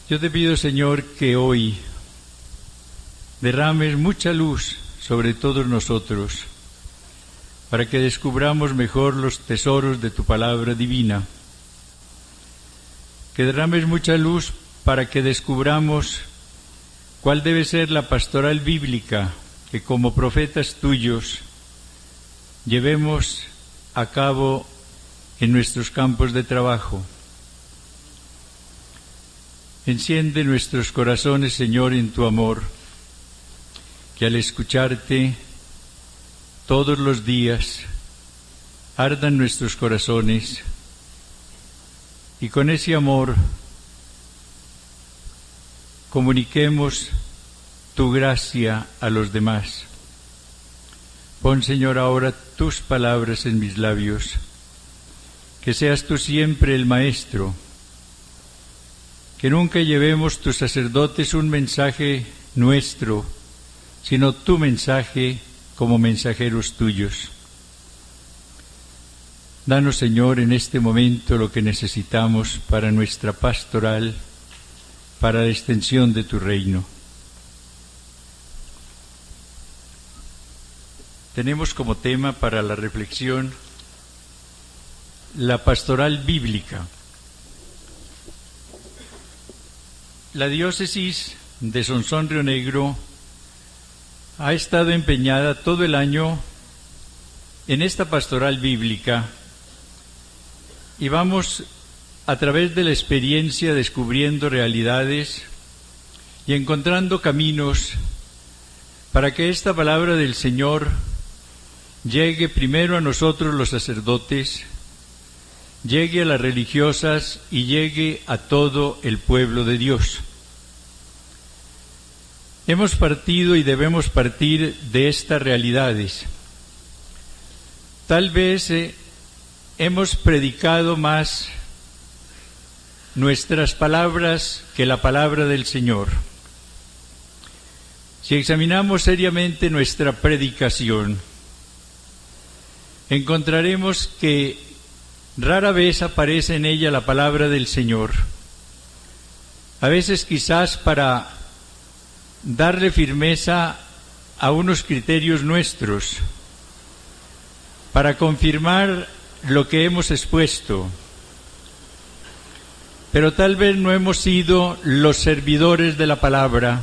Yo te pido, Señor, que hoy derrames mucha luz sobre todos nosotros, para que descubramos mejor los tesoros de tu palabra divina. Que derrames mucha luz para que descubramos cuál debe ser la pastoral bíblica que como profetas tuyos llevemos a cabo en nuestros campos de trabajo. Enciende nuestros corazones, Señor, en tu amor, que al escucharte todos los días ardan nuestros corazones y con ese amor comuniquemos tu gracia a los demás. Pon, Señor, ahora tus palabras en mis labios, que seas tú siempre el Maestro, que nunca llevemos tus sacerdotes un mensaje nuestro, sino tu mensaje como mensajeros tuyos. Danos, Señor, en este momento lo que necesitamos para nuestra pastoral, para la extensión de tu reino. Tenemos como tema para la reflexión la pastoral bíblica. La diócesis de Sonsón Río Negro ha estado empeñada todo el año en esta pastoral bíblica y vamos a través de la experiencia descubriendo realidades y encontrando caminos para que esta palabra del Señor llegue primero a nosotros los sacerdotes, llegue a las religiosas y llegue a todo el pueblo de Dios. Hemos partido y debemos partir de estas realidades. Tal vez hemos predicado más nuestras palabras que la palabra del Señor. Si examinamos seriamente nuestra predicación, encontraremos que rara vez aparece en ella la palabra del Señor. A veces quizás para darle firmeza a unos criterios nuestros, para confirmar lo que hemos expuesto. Pero tal vez no hemos sido los servidores de la palabra,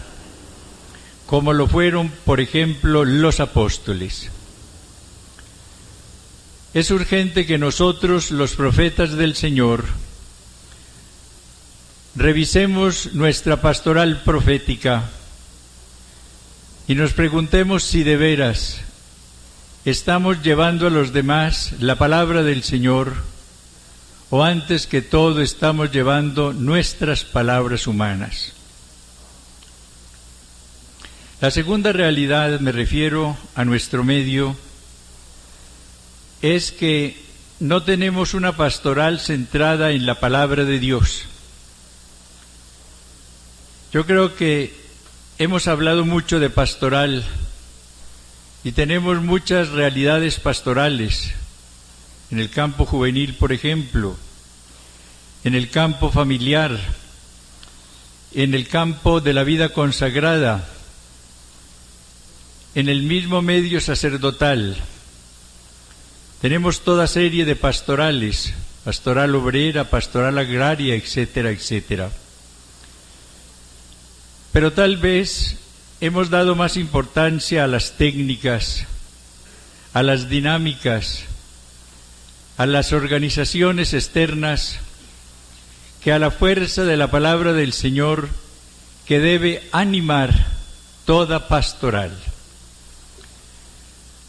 como lo fueron, por ejemplo, los apóstoles. Es urgente que nosotros, los profetas del Señor, revisemos nuestra pastoral profética y nos preguntemos si de veras estamos llevando a los demás la palabra del Señor o antes que todo estamos llevando nuestras palabras humanas. La segunda realidad, me refiero a nuestro medio, es que no tenemos una pastoral centrada en la palabra de Dios. Yo creo que hemos hablado mucho de pastoral y tenemos muchas realidades pastorales en el campo juvenil, por ejemplo, en el campo familiar, en el campo de la vida consagrada, en el mismo medio sacerdotal. Tenemos toda serie de pastorales, pastoral obrera, pastoral agraria, etcétera, etcétera. Pero tal vez hemos dado más importancia a las técnicas, a las dinámicas, a las organizaciones externas, que a la fuerza de la palabra del Señor que debe animar toda pastoral.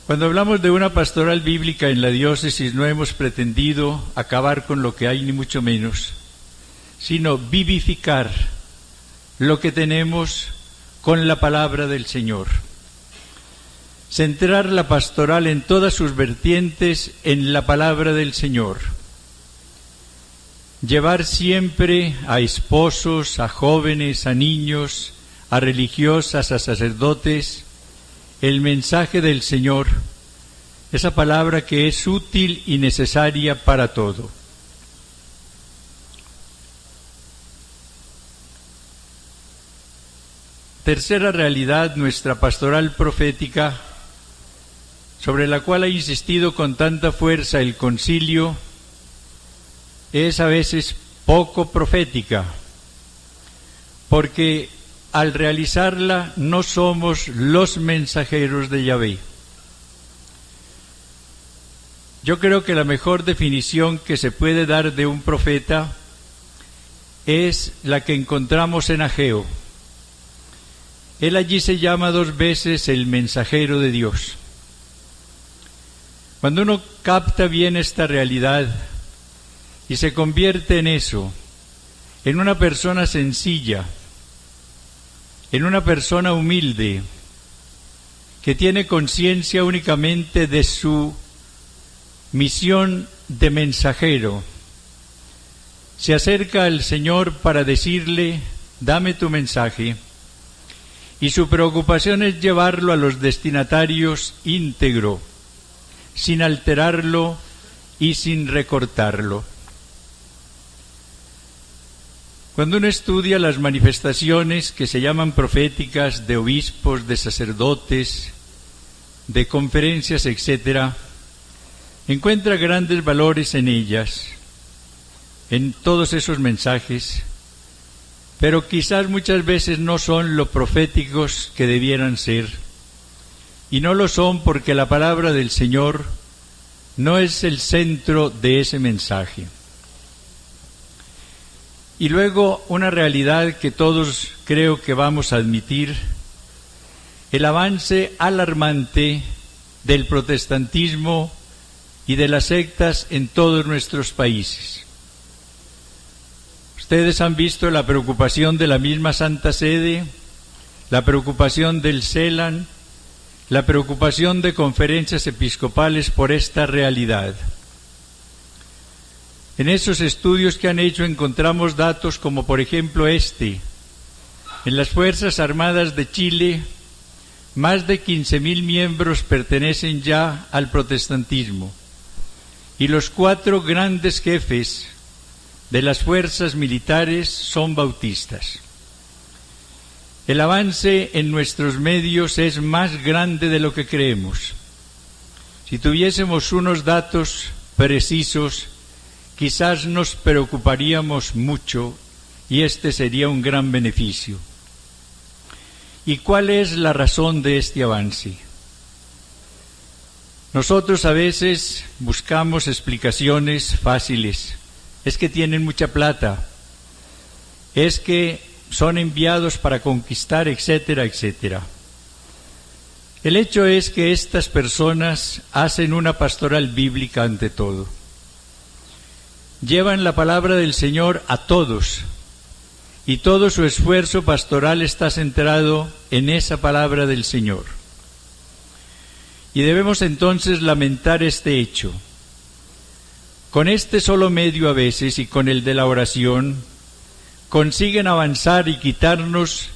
Cuando hablamos de una pastoral bíblica en la diócesis no hemos pretendido acabar con lo que hay, ni mucho menos, sino vivificar lo que tenemos con la palabra del Señor. Centrar la pastoral en todas sus vertientes en la palabra del Señor. Llevar siempre a esposos, a jóvenes, a niños, a religiosas, a sacerdotes, el mensaje del Señor, esa palabra que es útil y necesaria para todo. tercera realidad, nuestra pastoral profética, sobre la cual ha insistido con tanta fuerza el concilio, es a veces poco profética, porque al realizarla no somos los mensajeros de Yahvé. Yo creo que la mejor definición que se puede dar de un profeta es la que encontramos en Ageo. Él allí se llama 2 veces el mensajero de Dios. Cuando uno capta bien esta realidad y se convierte en eso, en una persona sencilla, en una persona humilde, que tiene conciencia únicamente de su misión de mensajero, se acerca al Señor para decirle: dame tu mensaje, y su preocupación es llevarlo a los destinatarios íntegro, sin alterarlo y sin recortarlo. Cuando uno estudia las manifestaciones que se llaman proféticas de obispos, de sacerdotes, de conferencias, etc., encuentra grandes valores en ellas, en todos esos mensajes, pero quizás muchas veces no son lo proféticos que debieran ser, y no lo son porque la palabra del Señor no es el centro de ese mensaje. Y luego una realidad que todos creo que vamos a admitir: el avance alarmante del protestantismo y de las sectas en todos nuestros países. Ustedes han visto la preocupación de la misma Santa Sede, la preocupación del CELAN, la preocupación de conferencias episcopales por esta realidad. En esos estudios que han hecho encontramos datos como por ejemplo en las Fuerzas Armadas de Chile, más de 15,000 miembros pertenecen ya al protestantismo, y los 4 grandes jefes de las fuerzas militares son bautistas. El avance en nuestros medios es más grande de lo que creemos. Si tuviésemos unos datos precisos, quizás nos preocuparíamos mucho y este sería un gran beneficio. ¿Y cuál es la razón de este avance? Nosotros a veces buscamos explicaciones fáciles. Es que tienen mucha plata, es que son enviados para conquistar, etcétera, etcétera. El hecho es que estas personas hacen una pastoral bíblica ante todo. Llevan la palabra del Señor a todos, y todo su esfuerzo pastoral está centrado en esa palabra del Señor. Y debemos entonces lamentar este hecho. Con este solo medio a veces, y con el de la oración, consiguen avanzar y quitarnos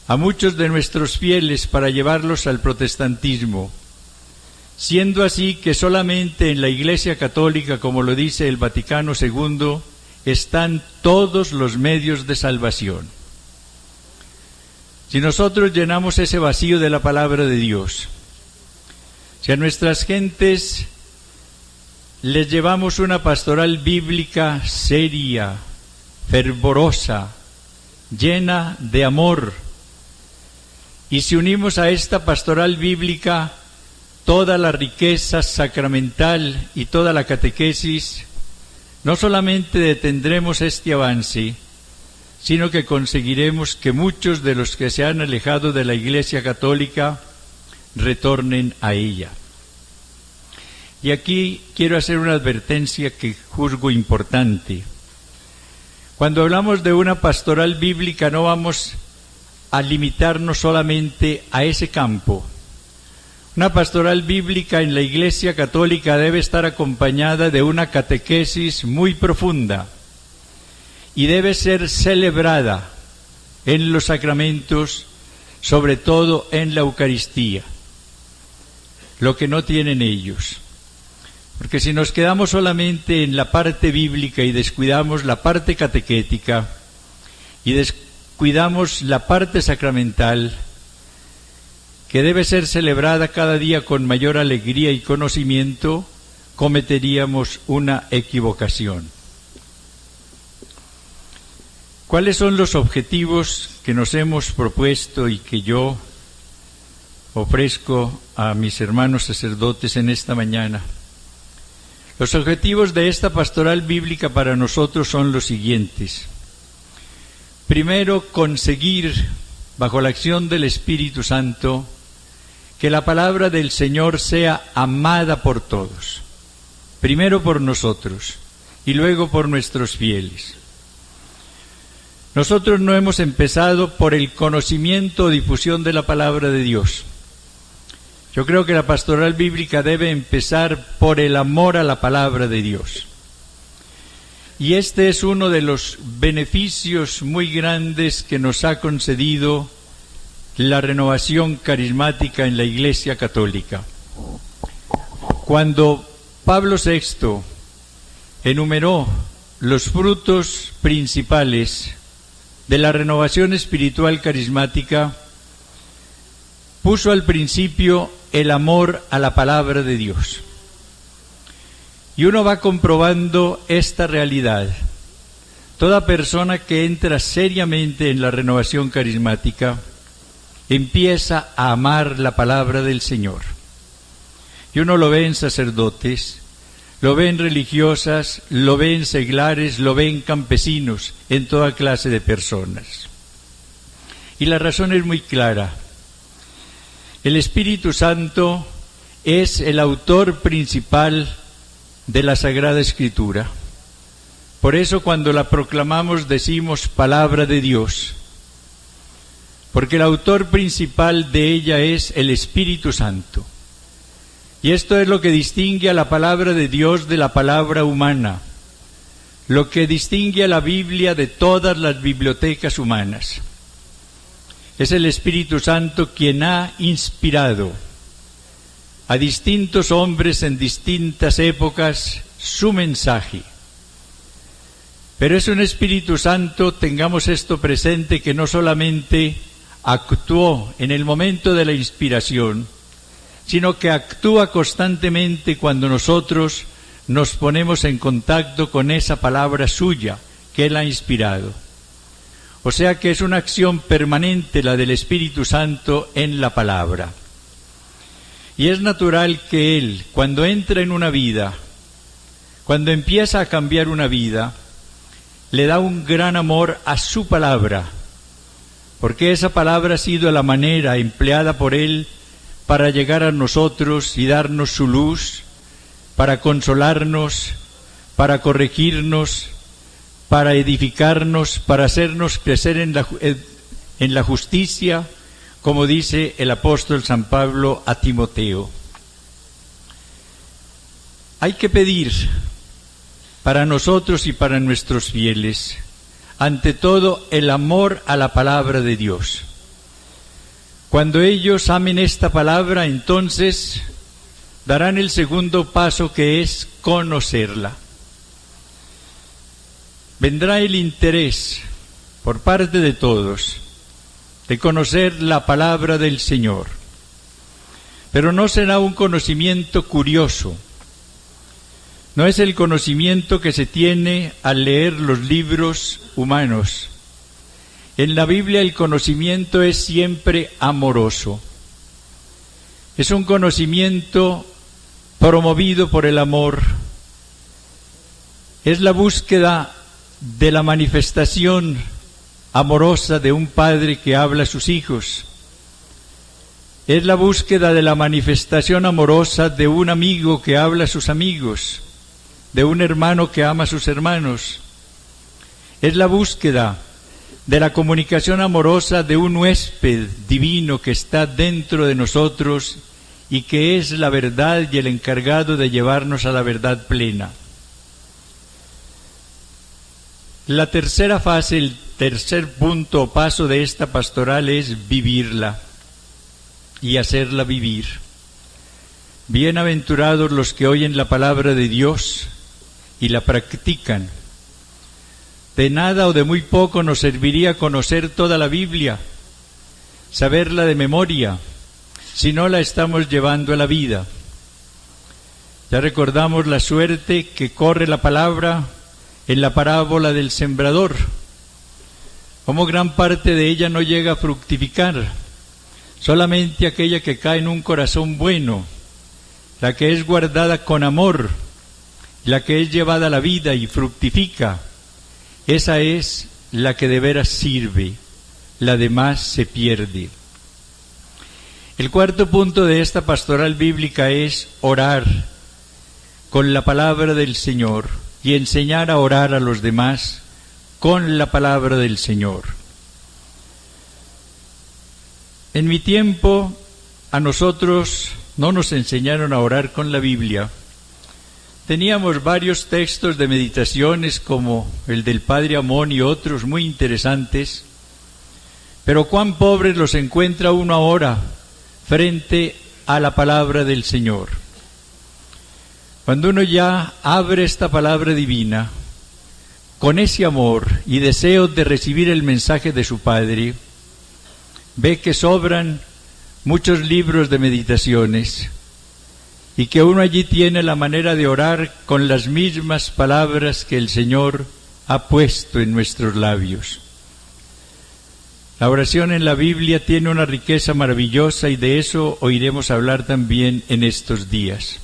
a muchos de nuestros fieles para llevarlos al protestantismo, siendo así que solamente en la Iglesia Católica, como lo dice el Vaticano II, están todos los medios de salvación. Si nosotros llenamos ese vacío de la palabra de Dios, si a nuestras gentes les llevamos una pastoral bíblica seria, fervorosa, llena de amor, y si unimos a esta pastoral bíblica toda la riqueza sacramental y toda la catequesis, no solamente detendremos este avance, sino que conseguiremos que muchos de los que se han alejado de la Iglesia Católica retornen a ella. Y aquí quiero hacer una advertencia que juzgo importante. Cuando hablamos de una pastoral bíblica no vamos a limitarnos solamente a ese campo. Una pastoral bíblica en la Iglesia Católica debe estar acompañada de una catequesis muy profunda y debe ser celebrada en los sacramentos, sobre todo en la Eucaristía, lo que no tienen ellos. Porque si nos quedamos solamente en la parte bíblica y descuidamos la parte catequética y cuidamos la parte sacramental, que debe ser celebrada cada día con mayor alegría y conocimiento, cometeríamos una equivocación. ¿Cuáles son los objetivos que nos hemos propuesto y que yo ofrezco a mis hermanos sacerdotes en esta mañana? Los objetivos de esta pastoral bíblica para nosotros son los siguientes. Primero, conseguir, bajo la acción del Espíritu Santo, que la palabra del Señor sea amada por todos. Primero por nosotros y luego por nuestros fieles. Nosotros no hemos empezado por el conocimiento o difusión de la palabra de Dios. Yo creo que la pastoral bíblica debe empezar por el amor a la palabra de Dios. Y este es uno de los beneficios muy grandes que nos ha concedido la renovación carismática en la Iglesia Católica. Cuando Pablo VI enumeró los frutos principales de la renovación espiritual carismática, puso al principio el amor a la palabra de Dios. Y uno va comprobando esta realidad. Toda persona que entra seriamente en la renovación carismática empieza a amar la palabra del Señor. Y uno lo ve en sacerdotes, lo ve en religiosas, lo ve en seglares, lo ve en campesinos, en toda clase de personas. Y la razón es muy clara. El Espíritu Santo es el autor principal de la Sagrada Escritura. Por eso cuando la proclamamos decimos palabra de Dios, porque el autor principal de ella es el Espíritu Santo. Y esto es lo que distingue a la palabra de Dios de la palabra humana, lo que distingue a la Biblia de todas las bibliotecas humanas. Es el Espíritu Santo quien ha inspirado a distintos hombres en distintas épocas su mensaje. Pero es un Espíritu Santo, tengamos esto presente, que no solamente actuó en el momento de la inspiración, sino que actúa constantemente cuando nosotros nos ponemos en contacto con esa palabra suya que Él ha inspirado. O sea que es una acción permanente la del Espíritu Santo en la palabra. Y es natural que Él, cuando entra en una vida, cuando empieza a cambiar una vida, le da un gran amor a su palabra, porque esa palabra ha sido la manera empleada por Él para llegar a nosotros y darnos su luz, para consolarnos, para corregirnos, para edificarnos, para hacernos crecer en la justicia, como dice el apóstol San Pablo a Timoteo. Hay que pedir para nosotros y para nuestros fieles, ante todo, el amor a la palabra de Dios. Cuando ellos amen esta palabra, entonces darán el segundo paso, que es conocerla. Vendrá el interés por parte de todos de conocer la palabra del Señor. Pero no será un conocimiento curioso. No es el conocimiento que se tiene al leer los libros humanos. En la Biblia el conocimiento es siempre amoroso. Es un conocimiento promovido por el amor. Es la búsqueda de la manifestación amorosa de un padre que habla a sus hijos. Es la búsqueda de la manifestación amorosa de un amigo que habla a sus amigos, de un hermano que ama a sus hermanos. Es la búsqueda de la comunicación amorosa de un huésped divino que está dentro de nosotros y que es la verdad y el encargado de llevarnos a la verdad plena. La tercera fase, el tercer punto o paso de esta pastoral es vivirla y hacerla vivir. Bienaventurados los que oyen la palabra de Dios y la practican, De nada o de muy poco nos serviría conocer toda la Biblia, saberla de memoria, si no la estamos llevando a la vida. Ya recordamos la suerte que corre la palabra en la parábola del sembrador, cómo gran parte de ella no llega a fructificar, solamente aquella que cae en un corazón bueno, la que es guardada con amor, la que es llevada a la vida y fructifica, esa es la que de veras sirve, la demás se pierde. El cuarto punto de esta pastoral bíblica es orar con la palabra del Señor y enseñar a orar a los demás con la palabra del Señor. En mi tiempo, a nosotros no nos enseñaron a orar con la Biblia. Teníamos varios textos de meditaciones como el del Padre Amón y otros muy interesantes, pero cuán pobres los encuentra uno ahora frente a la palabra del Señor. Cuando uno ya abre esta palabra divina, con ese amor y deseo de recibir el mensaje de su Padre, ve que sobran muchos libros de meditaciones y que uno allí tiene la manera de orar con las mismas palabras que el Señor ha puesto en nuestros labios. La oración en la Biblia tiene una riqueza maravillosa y de eso oiremos hablar también en estos días.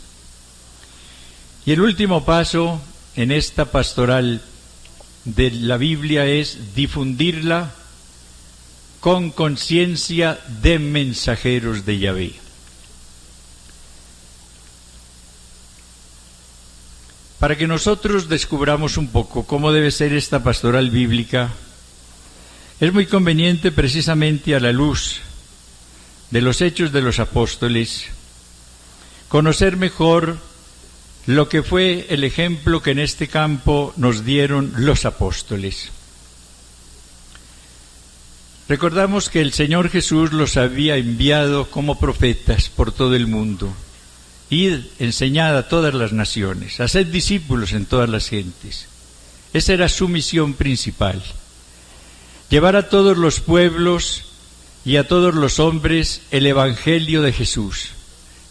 Y el último paso en esta pastoral de la Biblia es difundirla con conciencia de mensajeros de Yahvé. Para que nosotros descubramos un poco cómo debe ser esta pastoral bíblica, es muy conveniente precisamente a la luz de los Hechos de los Apóstoles conocer mejor lo que fue el ejemplo que en este campo nos dieron los apóstoles. Recordamos que el Señor Jesús los había enviado como profetas por todo el mundo. Id, enseñad a todas las naciones, haced discípulos en todas las gentes. Esa era su misión principal. Llevar a todos los pueblos y a todos los hombres el Evangelio de Jesús,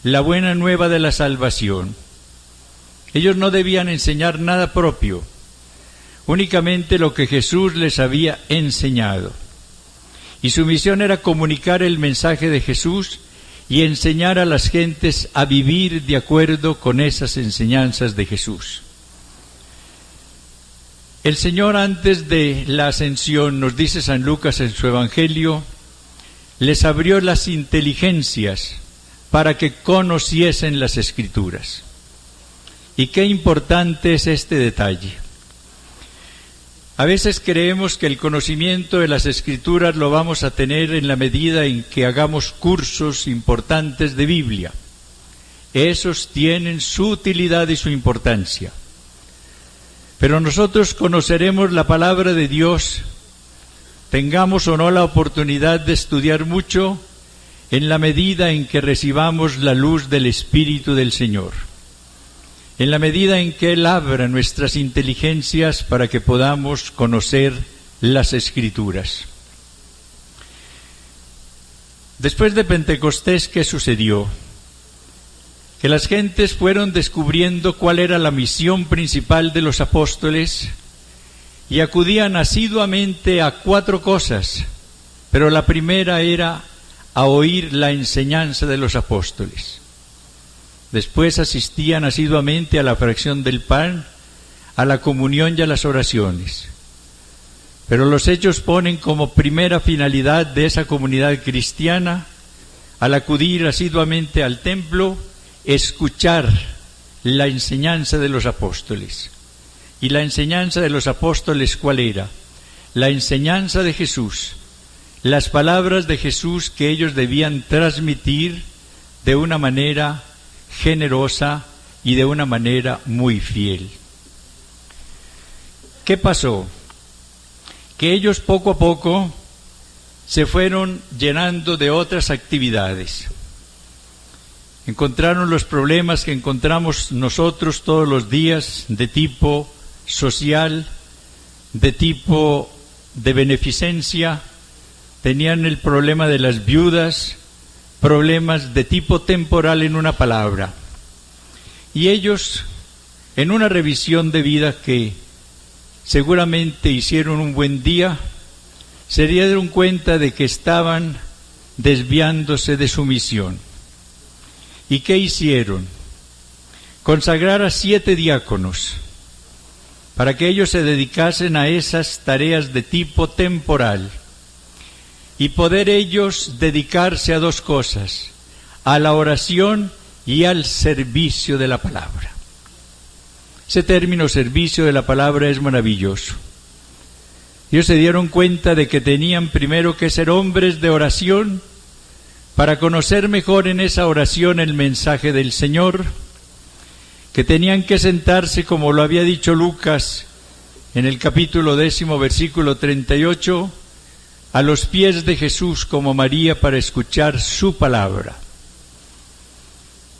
la buena nueva de la salvación. Ellos no debían enseñar nada propio, únicamente lo que Jesús les había enseñado. Y su misión era comunicar el mensaje de Jesús y enseñar a las gentes a vivir de acuerdo con esas enseñanzas de Jesús. El Señor, antes de la ascensión, nos dice San Lucas en su Evangelio, les abrió las inteligencias para que conociesen las Escrituras. Y qué importante es este detalle. A veces creemos que el conocimiento de las Escrituras lo vamos a tener en la medida en que hagamos cursos importantes de Biblia. Esos tienen su utilidad y su importancia. Pero nosotros conoceremos la palabra de Dios, tengamos o no la oportunidad de estudiar mucho, en la medida en que recibamos la luz del Espíritu del Señor. En la medida en que Él abra nuestras inteligencias para que podamos conocer las Escrituras. Después de Pentecostés, ¿qué sucedió? Que las gentes fueron descubriendo cuál era la misión principal de los apóstoles y acudían asiduamente a 4 cosas, pero la primera era a oír la enseñanza de los apóstoles. Después asistían asiduamente a la fracción del pan, a la comunión y a las oraciones. Pero los Hechos ponen como primera finalidad de esa comunidad cristiana, al acudir asiduamente al templo, escuchar la enseñanza de los apóstoles. ¿Y la enseñanza de los apóstoles cuál era? La enseñanza de Jesús, las palabras de Jesús que ellos debían transmitir de una manera generosa y de una manera muy fiel. ¿Qué pasó? Que ellos poco a poco se fueron llenando de otras actividades. Encontraron los problemas que encontramos nosotros todos los días de tipo social, de tipo de beneficencia, tenían el problema de las viudas, problemas de tipo temporal en una palabra. Y ellos, en una revisión de vida que seguramente hicieron un buen día, se dieron cuenta de que estaban desviándose de su misión. ¿Y qué hicieron? Consagrar a 7 diáconos para que ellos se dedicasen a esas tareas de tipo temporal y poder ellos dedicarse a 2 cosas, a la oración y al servicio de la palabra. Ese término servicio de la palabra es maravilloso. Ellos se dieron cuenta de que tenían primero que ser hombres de oración para conocer mejor en esa oración el mensaje del Señor, que tenían que sentarse, como lo había dicho Lucas en el capítulo 10, versículo 38, a los pies de Jesús como María para escuchar su palabra.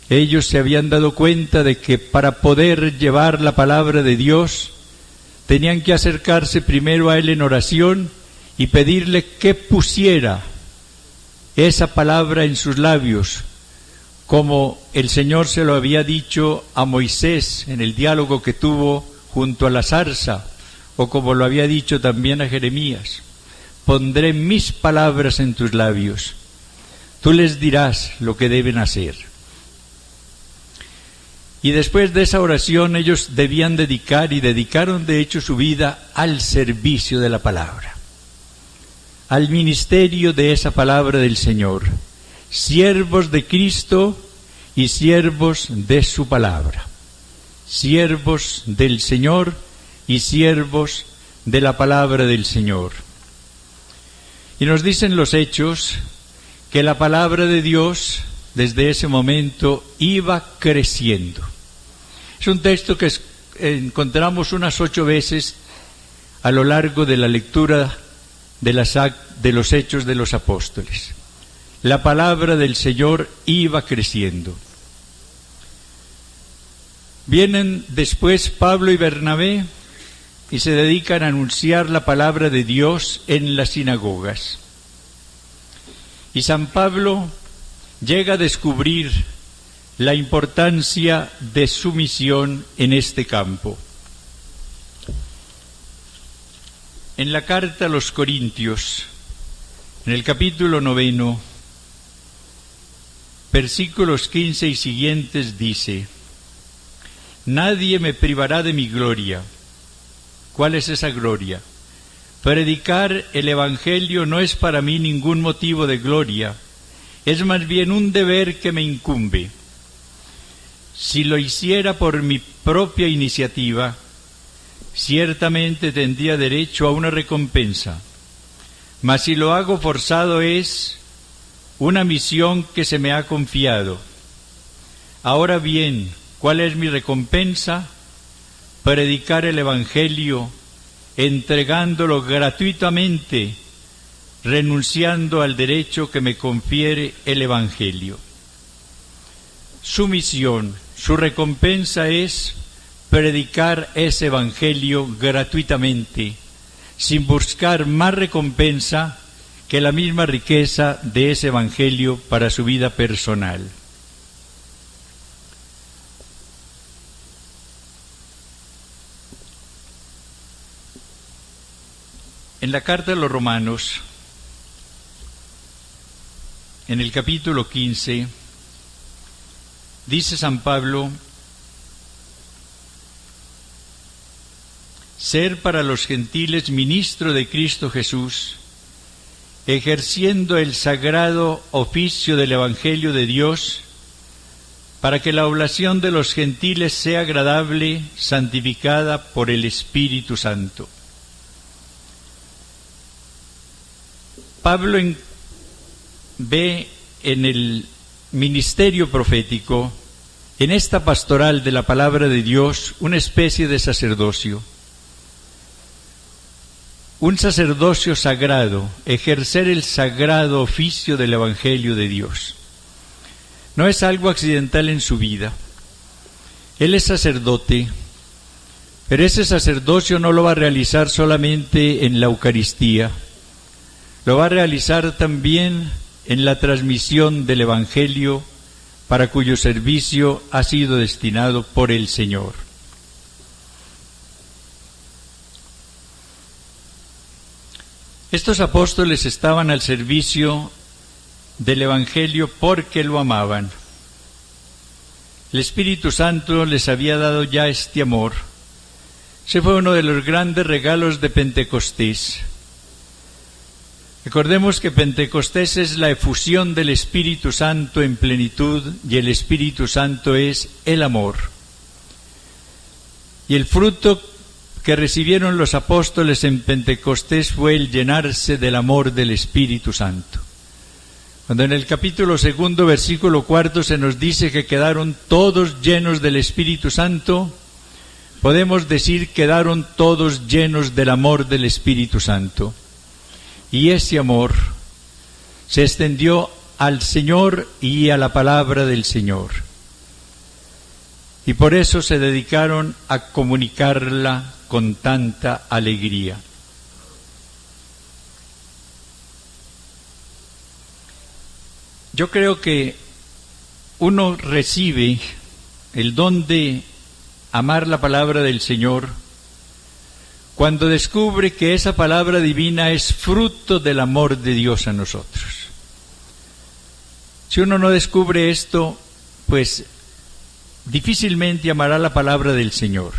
Ellos se habían dado cuenta de que para poder llevar la palabra de Dios, tenían que acercarse primero a Él en oración y pedirle que pusiera esa palabra en sus labios, como el Señor se lo había dicho a Moisés en el diálogo que tuvo junto a la zarza, o como lo había dicho también a Jeremías: pondré mis palabras en tus labios, tú les dirás lo que deben hacer. Y después de esa oración ellos debían dedicar, y dedicaron de hecho su vida al servicio de la palabra, al ministerio de esa palabra del Señor, siervos de Cristo y siervos de su palabra, siervos del Señor y siervos de la palabra del Señor. Y nos dicen los Hechos que la palabra de Dios desde ese momento iba creciendo. Es un texto que encontramos unas 8 veces a lo largo de la lectura de los Hechos de los Apóstoles. La palabra del Señor iba creciendo. Vienen después Pablo y Bernabé y se dedican a anunciar la palabra de Dios en las sinagogas. Y San Pablo llega a descubrir la importancia de su misión en este campo. En la carta a los Corintios, en el capítulo 9, versículos 15 y siguientes, dice: nadie me privará de mi gloria. ¿Cuál es esa gloria? Predicar el Evangelio no es para mí ningún motivo de gloria, es más bien un deber que me incumbe. Si lo hiciera por mi propia iniciativa, ciertamente tendría derecho a una recompensa, mas si lo hago forzado es una misión que se me ha confiado. Ahora bien, ¿cuál es mi recompensa? Predicar el Evangelio, entregándolo gratuitamente, renunciando al derecho que me confiere el Evangelio. Su misión, su recompensa es predicar ese Evangelio gratuitamente, sin buscar más recompensa que la misma riqueza de ese Evangelio para su vida personal. En la carta a los Romanos, en el capítulo 15, dice San Pablo: ser para los gentiles ministro de Cristo Jesús, ejerciendo el sagrado oficio del Evangelio de Dios, para que la oblación de los gentiles sea agradable, santificada por el Espíritu Santo. Pablo ve en el ministerio profético, en esta pastoral de la palabra de Dios, una especie de sacerdocio. Un sacerdocio sagrado, ejercer el sagrado oficio del Evangelio de Dios. No es algo accidental en su vida. Él es sacerdote, Pero ese sacerdocio no lo va a realizar solamente en la Eucaristía, lo va a realizar también en la transmisión del Evangelio, para cuyo servicio ha sido destinado por el Señor. Estos apóstoles estaban al servicio del Evangelio porque lo amaban. El Espíritu Santo les había dado ya este amor. Ese fue uno de los grandes regalos de Pentecostés. Recordemos que Pentecostés es la efusión del Espíritu Santo en plenitud, y el Espíritu Santo es el amor. Y el fruto que recibieron los apóstoles en Pentecostés fue el llenarse del amor del Espíritu Santo. Cuando en el capítulo 2, versículo 4 se nos dice que quedaron todos llenos del Espíritu Santo, podemos decir que quedaron todos llenos del amor del Espíritu Santo. Y ese amor se extendió al Señor y a la palabra del Señor. Y por eso se dedicaron a comunicarla con tanta alegría. Yo creo que uno recibe el don de amar la palabra del Señor cuando descubre que esa palabra divina es fruto del amor de Dios a nosotros. Si uno no descubre esto, pues difícilmente amará la palabra del Señor.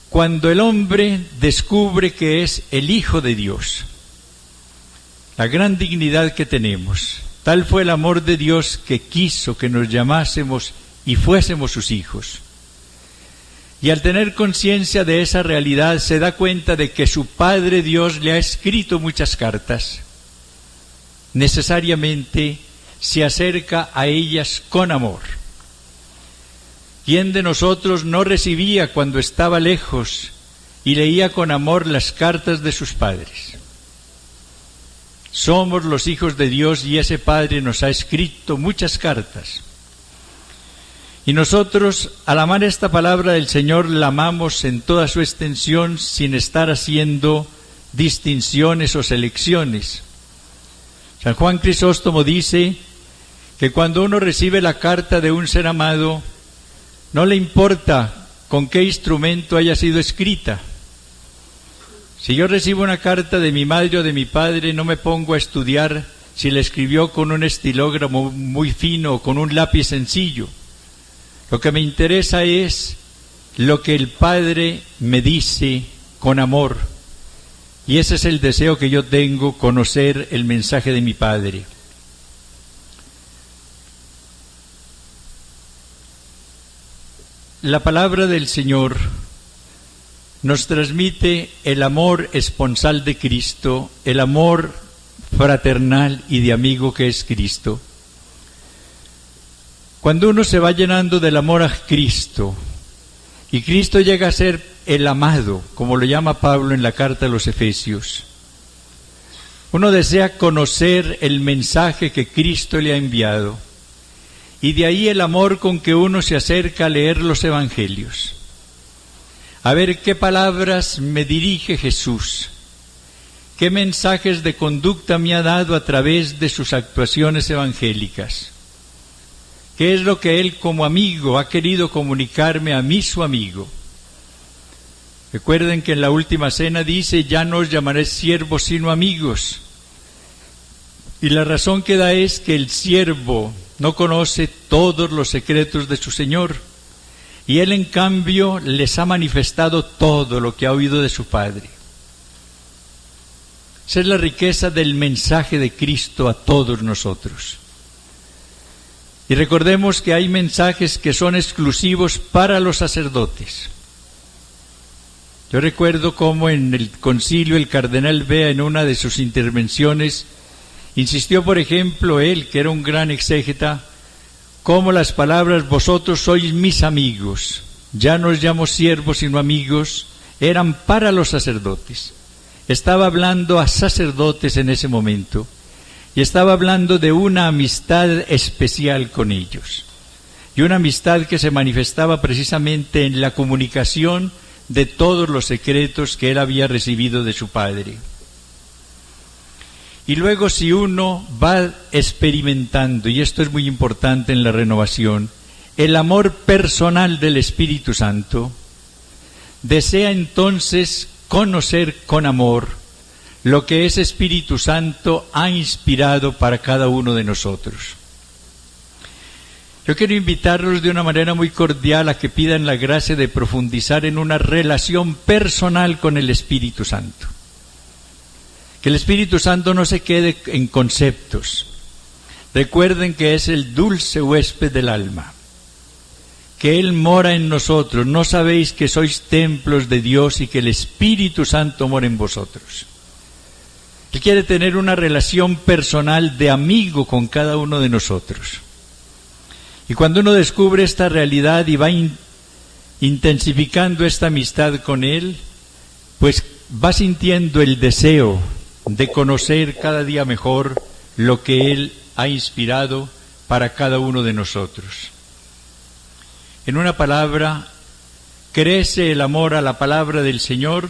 Cuando el hombre descubre que es el Hijo de Dios, la gran dignidad que tenemos, tal fue el amor de Dios que quiso que nos llamásemos y fuésemos sus hijos. Y al tener conciencia de esa realidad, se da cuenta de que su Padre Dios le ha escrito muchas cartas. Necesariamente se acerca a ellas con amor. ¿Quién de nosotros no recibía cuando estaba lejos y leía con amor las cartas de sus padres? Somos los hijos de Dios y ese Padre nos ha escrito muchas cartas. Y nosotros, al amar esta palabra del Señor, la amamos en toda su extensión sin estar haciendo distinciones o selecciones. San Juan Crisóstomo dice que cuando uno recibe la carta de un ser amado, no le importa con qué instrumento haya sido escrita. Si yo recibo una carta de mi madre o de mi padre, no me pongo a estudiar si la escribió con un estilógrafo muy fino o con un lápiz sencillo. Lo que me interesa es lo que el Padre me dice con amor. Y ese es el deseo que yo tengo, conocer el mensaje de mi Padre. La palabra del Señor nos transmite el amor esponsal de Cristo, el amor fraternal y de amigo que es Cristo. Cuando uno se va llenando del amor a Cristo, y Cristo llega a ser el amado, como lo llama Pablo en la carta a los Efesios, uno desea conocer el mensaje que Cristo le ha enviado, y de ahí el amor con que uno se acerca a leer los Evangelios, a ver qué palabras me dirige Jesús, qué mensajes de conducta me ha dado a través de sus actuaciones evangélicas. ¿Qué es lo que Él como amigo ha querido comunicarme a mí, su amigo? Recuerden que en la última cena dice, ya no os llamaré siervos sino amigos. Y la razón que da es que el siervo no conoce todos los secretos de su Señor. Y Él en cambio les ha manifestado todo lo que ha oído de su Padre. Esa es la riqueza del mensaje de Cristo a todos nosotros. Y recordemos que hay mensajes que son exclusivos para los sacerdotes. Yo recuerdo cómo en el concilio el cardenal Bea, en una de sus intervenciones, insistió, por ejemplo, él, que era un gran exégeta, cómo las palabras vosotros sois mis amigos, ya no os llamo siervos sino amigos, eran para los sacerdotes. Estaba hablando a sacerdotes en ese momento. Y estaba hablando de una amistad especial con ellos. Y una amistad que se manifestaba precisamente en la comunicación de todos los secretos que él había recibido de su Padre. Y luego, si uno va experimentando, y esto es muy importante en la renovación, el amor personal del Espíritu Santo, desea entonces conocer con amor lo que ese Espíritu Santo ha inspirado para cada uno de nosotros. Yo quiero invitarlos de una manera muy cordial a que pidan la gracia de profundizar en una relación personal con el Espíritu Santo. Que el Espíritu Santo no se quede en conceptos. Recuerden que es el dulce huésped del alma, que Él mora en nosotros. ¿No sabéis que sois templos de Dios y que el Espíritu Santo mora en vosotros? Él quiere tener una relación personal de amigo con cada uno de nosotros. Y cuando uno descubre esta realidad y va intensificando esta amistad con Él, pues va sintiendo el deseo de conocer cada día mejor lo que Él ha inspirado para cada uno de nosotros. En una palabra, crece el amor a la palabra del Señor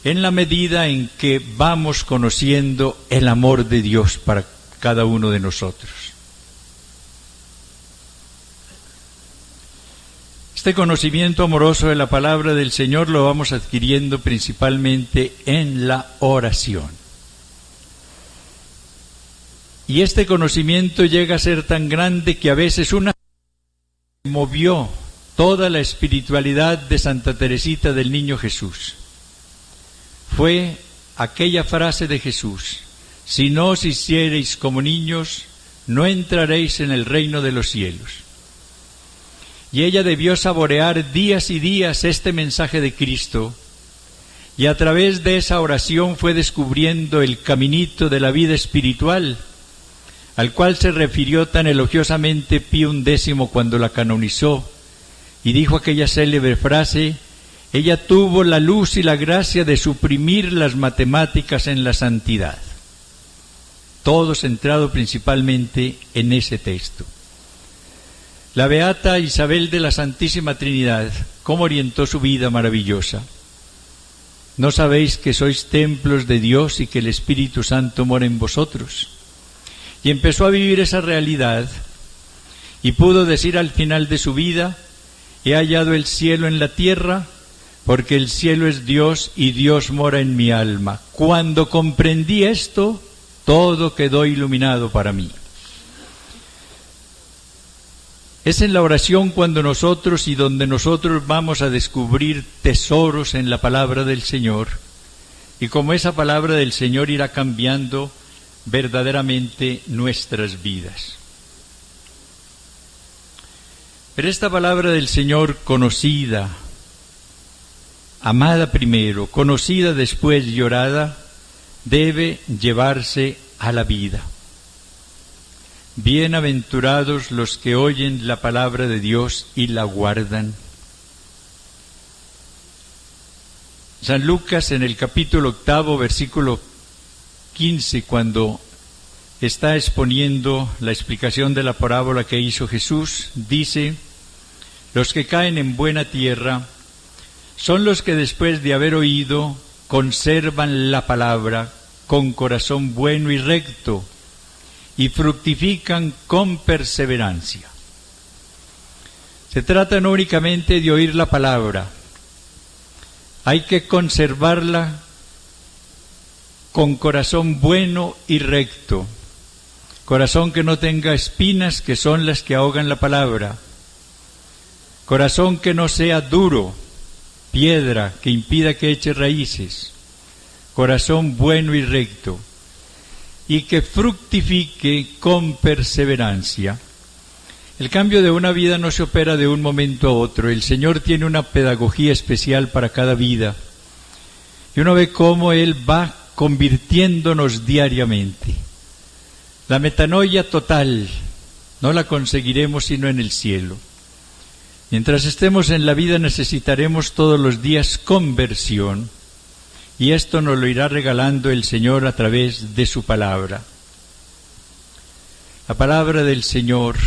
en la medida en que vamos conociendo el amor de Dios para cada uno de nosotros. Este conocimiento amoroso de la palabra del Señor lo vamos adquiriendo principalmente en la oración. Y este conocimiento llega a ser tan grande que a veces movió toda la espiritualidad de Santa Teresita del Niño Jesús. Fue aquella frase de Jesús: si no os hiciereis como niños, no entraréis en el reino de los cielos. Y ella debió saborear días y días este mensaje de Cristo, y a través de esa oración fue descubriendo el caminito de la vida espiritual, al cual se refirió tan elogiosamente Pío X cuando la canonizó, y dijo aquella célebre frase: ella tuvo la luz y la gracia de suprimir las matemáticas en la santidad. Todo centrado principalmente en ese texto. La beata Isabel de la Santísima Trinidad, ¿cómo orientó su vida maravillosa? ¿No sabéis que sois templos de Dios y que el Espíritu Santo mora en vosotros? Y empezó a vivir esa realidad y pudo decir al final de su vida: he hallado el cielo en la tierra, porque el cielo es Dios y Dios mora en mi alma. Cuando comprendí esto, todo quedó iluminado para mí. Es en la oración cuando nosotros y donde nosotros vamos a descubrir tesoros en la palabra del Señor, y como esa palabra del Señor irá cambiando verdaderamente nuestras vidas. Pero esta palabra del Señor, conocida, amada primero, conocida después y orada, debe llevarse a la vida. Bienaventurados los que oyen la palabra de Dios y la guardan. San Lucas, en el capítulo 8, versículo 15, cuando está exponiendo la explicación de la parábola que hizo Jesús, dice: los que caen en buena tierra son los que después de haber oído conservan la palabra con corazón bueno y recto y fructifican con perseverancia. Se trata no únicamente de oír la palabra, hay que conservarla con corazón bueno y recto, corazón que no tenga espinas, que son las que ahogan la palabra, corazón que no sea duro, piedra que impida que eche raíces, corazón bueno y recto, y que fructifique con perseverancia. El cambio de una vida no se opera de un momento a otro. El Señor tiene una pedagogía especial para cada vida, y uno ve cómo Él va convirtiéndonos diariamente. La metanoia total no la conseguiremos sino en el cielo. Mientras estemos en la vida necesitaremos todos los días conversión, y esto nos lo irá regalando el Señor a través de su palabra. La palabra del Señor,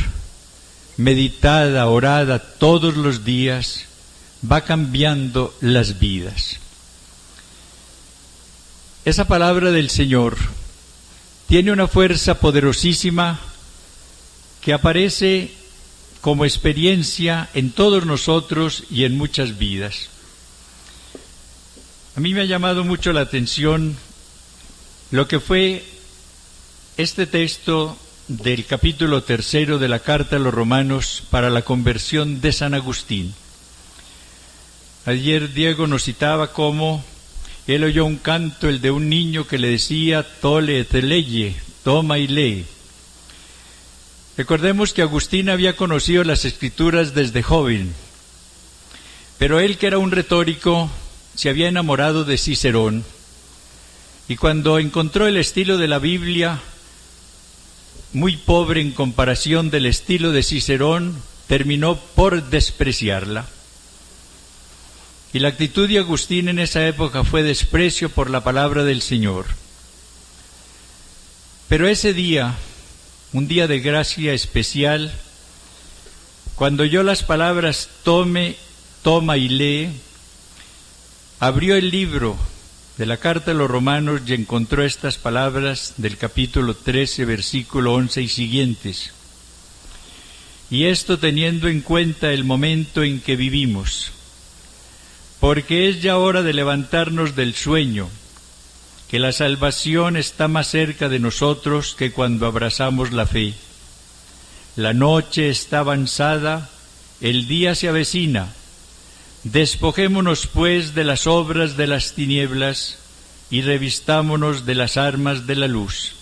meditada, orada todos los días, va cambiando las vidas. Esa palabra del Señor tiene una fuerza poderosísima que aparece como experiencia en todos nosotros y en muchas vidas. A mí me ha llamado mucho la atención lo que fue este texto del capítulo 3 de la Carta a los Romanos para la conversión de San Agustín. Ayer Diego nos citaba cómo él oyó un canto, el de un niño que le decía «Tole et leye», toma y lee. Recordemos que Agustín había conocido las Escrituras desde joven, pero él, que era un retórico, se había enamorado de Cicerón, y cuando encontró el estilo de la Biblia muy pobre en comparación del estilo de Cicerón, terminó por despreciarla. Y la actitud de Agustín en esa época fue desprecio por la palabra del Señor. Pero ese día, un día de gracia especial, cuando oyó las palabras toma y lee, abrió el libro de la Carta a los Romanos y encontró estas palabras del capítulo 13, versículo 11 y siguientes. Y esto teniendo en cuenta el momento en que vivimos, porque es ya hora de levantarnos del sueño, que la salvación está más cerca de nosotros que cuando abrazamos la fe. La noche está avanzada, el día se avecina. Despojémonos pues de las obras de las tinieblas y revistámonos de las armas de la luz.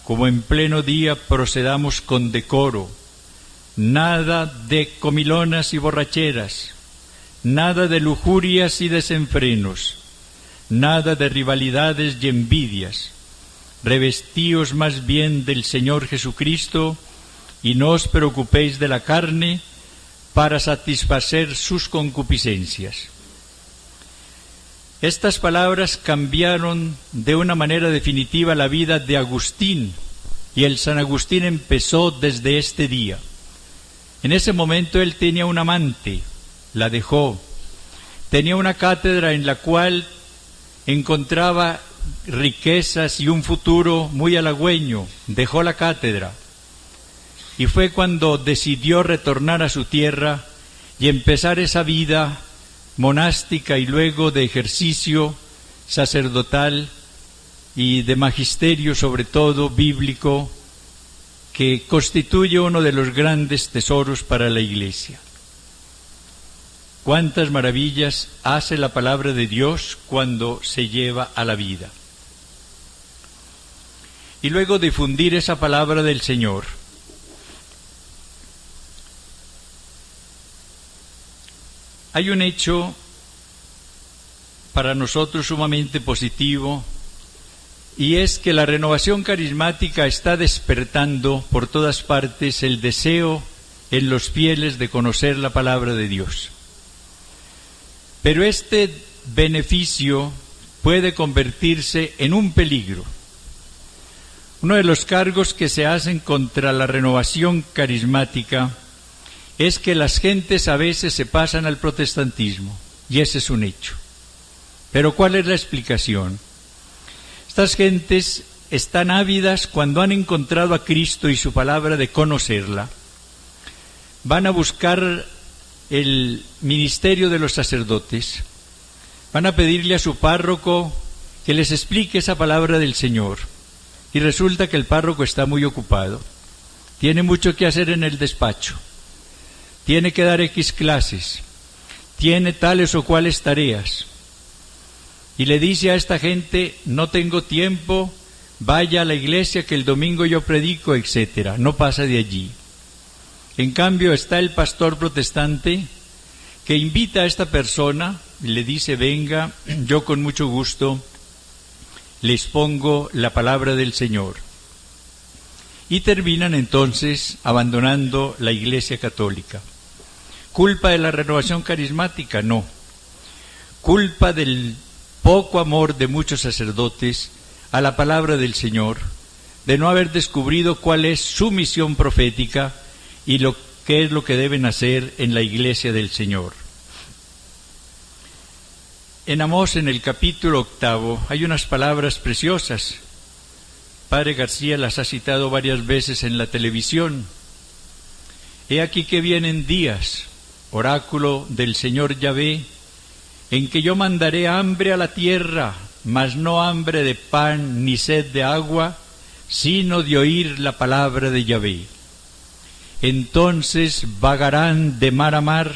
Como en pleno día procedamos con decoro, nada de comilonas y borracheras, nada de lujurias y desenfrenos, nada de rivalidades y envidias. Revestíos más bien del Señor Jesucristo y no os preocupéis de la carne para satisfacer sus concupiscencias. Estas palabras cambiaron de una manera definitiva la vida de Agustín, y el San Agustín empezó desde este día. En ese momento él tenía un amante, la dejó. Tenía una cátedra en la cual encontraba riquezas y un futuro muy halagüeño, dejó la cátedra. Y fue cuando decidió retornar a su tierra y empezar esa vida monástica y luego de ejercicio sacerdotal y de magisterio, sobre todo bíblico, que constituye uno de los grandes tesoros para la Iglesia. Cuántas maravillas hace la palabra de Dios cuando se lleva a la vida. Y luego difundir esa palabra del Señor. Hay un hecho para nosotros sumamente positivo, y es que la renovación carismática está despertando por todas partes el deseo en los fieles de conocer la palabra de Dios. Pero este beneficio puede convertirse en un peligro. Uno de los cargos que se hacen contra la renovación carismática es que las gentes a veces se pasan al protestantismo, y ese es un hecho. Pero ¿cuál es la explicación? Estas gentes están ávidas cuando han encontrado a Cristo y su palabra de conocerla. Van a buscar el ministerio de los sacerdotes, van a pedirle a su párroco que les explique esa palabra del Señor, y resulta que el párroco está muy ocupado, tiene mucho que hacer en el despacho, tiene que dar X clases, tiene tales o cuales tareas, y le dice a esta gente: no tengo tiempo, vaya a la iglesia que el domingo yo predico, etcétera. No pasa de allí. En cambio está el pastor protestante que invita a esta persona y le dice: venga, yo con mucho gusto les pongo la palabra del Señor. Y terminan entonces abandonando la Iglesia Católica. ¿Culpa de la renovación carismática? No. Culpa del poco amor de muchos sacerdotes a la palabra del Señor, de no haber descubrido cuál es su misión profética y qué es lo que deben hacer en la Iglesia del Señor. En Amós, en el capítulo 8, hay unas palabras preciosas. Padre García las ha citado varias veces en la televisión. He aquí que vienen días, oráculo del Señor Yahvé, en que yo mandaré hambre a la tierra, mas no hambre de pan ni sed de agua, sino de oír la palabra de Yahvé. Entonces vagarán de mar a mar,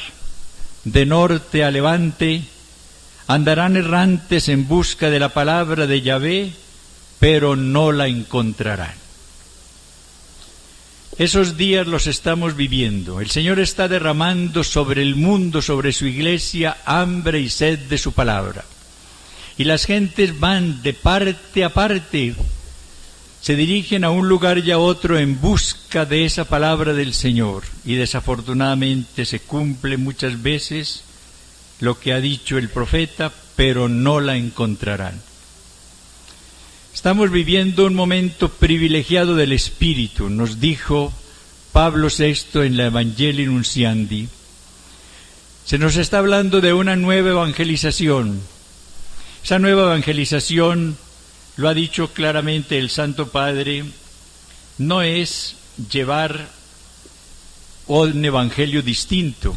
de norte a levante, andarán errantes en busca de la palabra de Yahvé, pero no la encontrarán. Esos días los estamos viviendo. El Señor está derramando sobre el mundo, sobre su iglesia, hambre y sed de su palabra. Y las gentes van de parte a parte, se dirigen a un lugar y a otro en busca de esa palabra del Señor. Y desafortunadamente se cumple muchas veces lo que ha dicho el profeta, pero no la encontrarán. Estamos viviendo un momento privilegiado del Espíritu, nos dijo Pablo VI en la Evangelii Nunciandi. Se nos está hablando de una nueva evangelización. Esa nueva evangelización, lo ha dicho claramente el Santo Padre, no es llevar un evangelio distinto.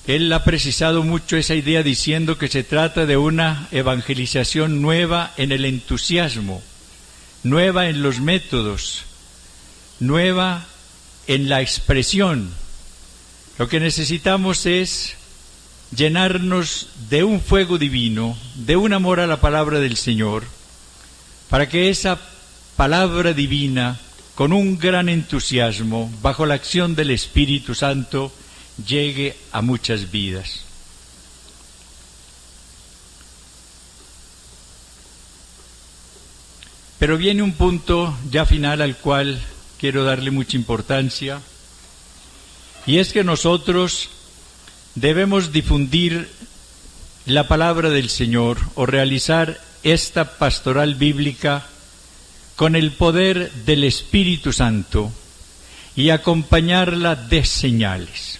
Él ha precisado mucho esa idea diciendo que se trata de una evangelización nueva en el entusiasmo, nueva en los métodos, nueva en la expresión. Lo que necesitamos es llenarnos de un fuego divino, de un amor a la palabra del Señor, para que esa palabra divina, con un gran entusiasmo, bajo la acción del Espíritu Santo, llegue a muchas vidas. Pero viene un punto ya final al cual quiero darle mucha importancia, y es que nosotros debemos difundir la palabra del Señor o realizar esta pastoral bíblica con el poder del Espíritu Santo y acompañarla de señales.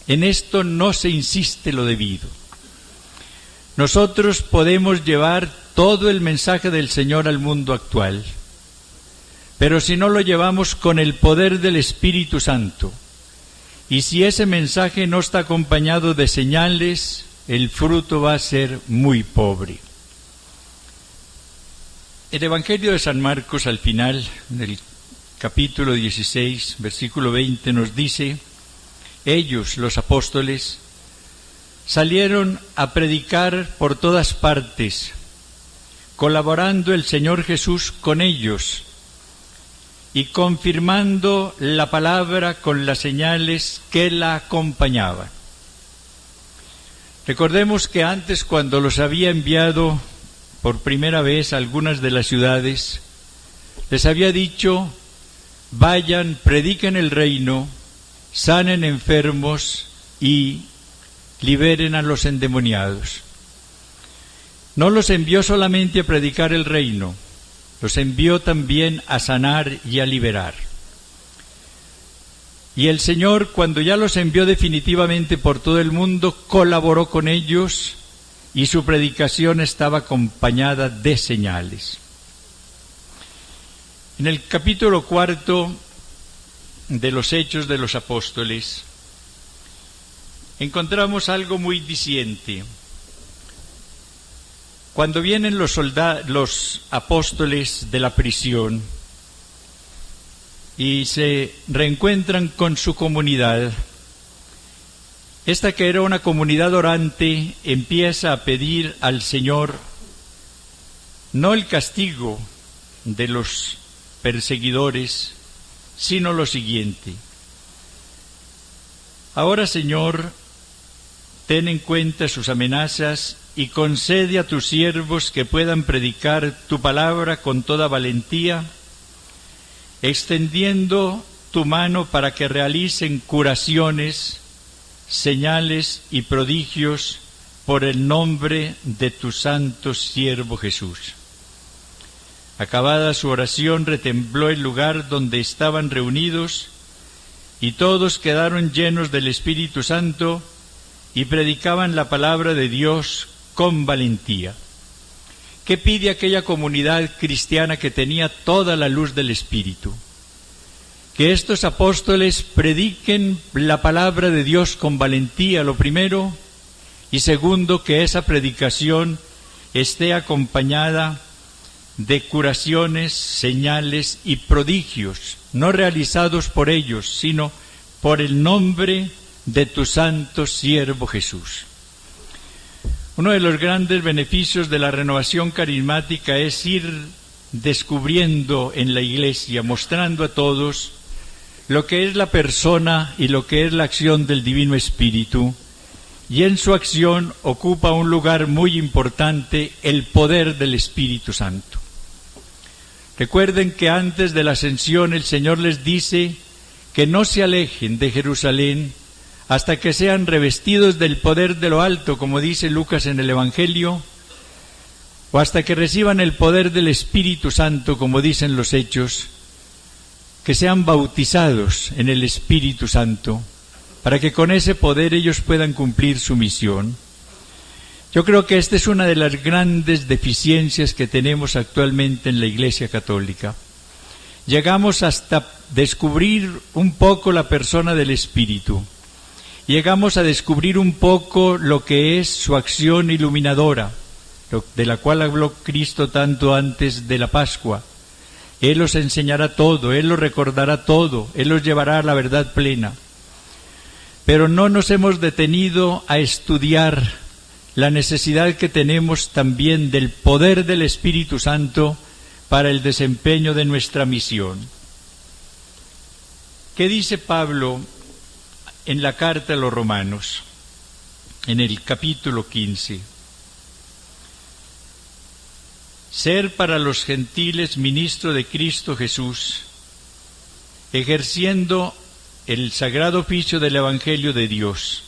En esto no se insiste lo debido. Nosotros podemos llevar todo el mensaje del Señor al mundo actual, pero si no lo llevamos con el poder del Espíritu Santo, y si ese mensaje no está acompañado de señales, el fruto va a ser muy pobre. El Evangelio de San Marcos, al final del capítulo 16, versículo 20, nos dice: ellos, los apóstoles, salieron a predicar por todas partes, colaborando el Señor Jesús con ellos y confirmando la palabra con las señales que la acompañaban. Recordemos que antes, cuando los había enviado por primera vez a algunas de las ciudades, les había dicho: vayan, prediquen el reino, sanen enfermos y liberen a los endemoniados. No los envió solamente a predicar el reino, los envió también a sanar y a liberar. Y el Señor, cuando ya los envió definitivamente por todo el mundo, colaboró con ellos y su predicación estaba acompañada de señales. En el capítulo 4 de los Hechos de los Apóstoles encontramos algo muy diciente. Cuando vienen los apóstoles de la prisión y se reencuentran con su comunidad, esta, que era una comunidad orante, empieza a pedir al Señor no el castigo de los perseguidores, sino lo siguiente: ahora, Señor, ten en cuenta sus amenazas y concede a tus siervos que puedan predicar tu palabra con toda valentía, extendiendo tu mano para que realicen curaciones, señales y prodigios por el nombre de tu santo siervo Jesús. Acabada su oración, retembló el lugar donde estaban reunidos, y todos quedaron llenos del Espíritu Santo y predicaban la palabra de Dios con valentía. ¿Qué pide aquella comunidad cristiana que tenía toda la luz del Espíritu? Que estos apóstoles prediquen la palabra de Dios con valentía, lo primero, y segundo, que esa predicación esté acompañada de curaciones, señales y prodigios, no realizados por ellos, sino por el nombre de tu santo siervo Jesús. Uno de los grandes beneficios de la renovación carismática es ir descubriendo en la Iglesia, mostrando a todos lo que es la persona y lo que es la acción del Divino Espíritu, y en su acción ocupa un lugar muy importante el poder del Espíritu Santo. Recuerden que antes de la ascensión el Señor les dice que no se alejen de Jerusalén hasta que sean revestidos del poder de lo alto, como dice Lucas en el Evangelio, o hasta que reciban el poder del Espíritu Santo, como dicen los Hechos, que sean bautizados en el Espíritu Santo, para que con ese poder ellos puedan cumplir su misión. Yo creo que esta es una de las grandes deficiencias que tenemos actualmente en la Iglesia Católica. Llegamos hasta descubrir un poco la persona del Espíritu. Llegamos a descubrir un poco lo que es su acción iluminadora, de la cual habló Cristo tanto antes de la Pascua. Él os enseñará todo, Él os recordará todo, Él os llevará a la verdad plena. Pero no nos hemos detenido a estudiar la necesidad que tenemos también del poder del Espíritu Santo para el desempeño de nuestra misión. ¿Qué dice Pablo en la carta a los Romanos, en el capítulo 15? Ser para los gentiles ministro de Cristo Jesús, ejerciendo el sagrado oficio del Evangelio de Dios.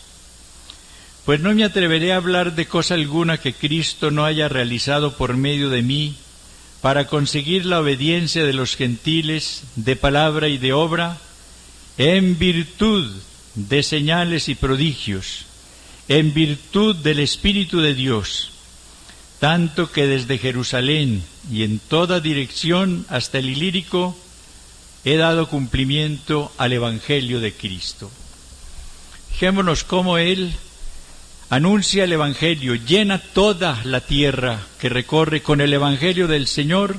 Pues no me atreveré a hablar de cosa alguna que Cristo no haya realizado por medio de mí para conseguir la obediencia de los gentiles de palabra y de obra, en virtud de señales y prodigios, en virtud del Espíritu de Dios, tanto que desde Jerusalén y en toda dirección hasta el Ilírico he dado cumplimiento al Evangelio de Cristo. Fijémonos cómo Él anuncia el Evangelio, llena toda la tierra que recorre con el Evangelio del Señor,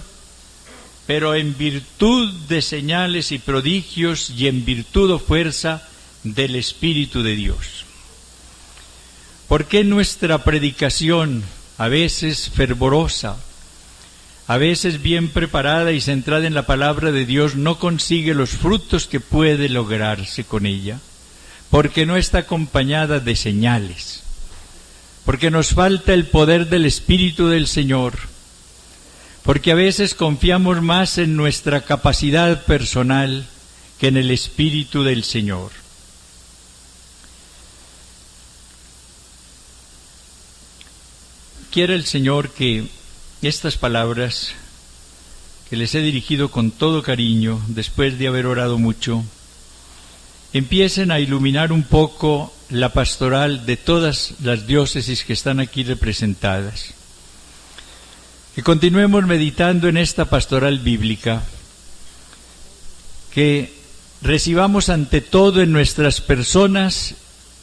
pero en virtud de señales y prodigios y en virtud o fuerza del Espíritu de Dios. ¿Por qué nuestra predicación, a veces fervorosa, a veces bien preparada y centrada en la palabra de Dios, no consigue los frutos que puede lograrse con ella? Porque no está acompañada de señales, porque nos falta el poder del Espíritu del Señor, porque a veces confiamos más en nuestra capacidad personal que en el Espíritu del Señor. Quiera el Señor que estas palabras que les he dirigido con todo cariño, después de haber orado mucho, empiecen a iluminar un poco la pastoral de todas las diócesis que están aquí representadas. Que continuemos meditando en esta pastoral bíblica, que recibamos ante todo en nuestras personas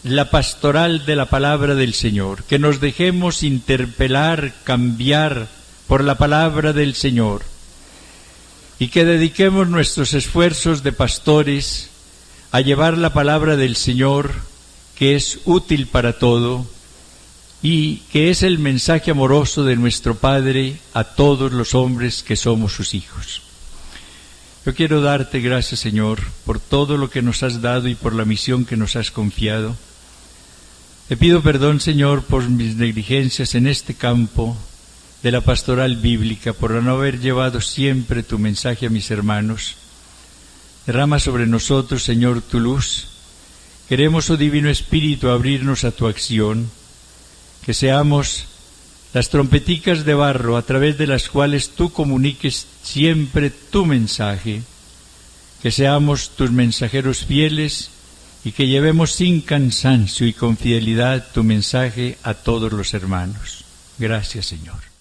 la pastoral de la palabra del Señor, que nos dejemos interpelar, cambiar por la palabra del Señor, y que dediquemos nuestros esfuerzos de pastores a llevar la palabra del Señor, que es útil para todo y que es el mensaje amoroso de nuestro Padre a todos los hombres que somos sus hijos. Yo quiero darte gracias, Señor, por todo lo que nos has dado y por la misión que nos has confiado. Te pido perdón, Señor, por mis negligencias en este campo de la pastoral bíblica, por no haber llevado siempre tu mensaje a mis hermanos. Derrama sobre nosotros, Señor, tu luz. Queremos, oh Divino Espíritu, abrirnos a tu acción, que seamos las trompeticas de barro a través de las cuales tú comuniques siempre tu mensaje, que seamos tus mensajeros fieles y que llevemos sin cansancio y con fidelidad tu mensaje a todos los hermanos. Gracias, Señor.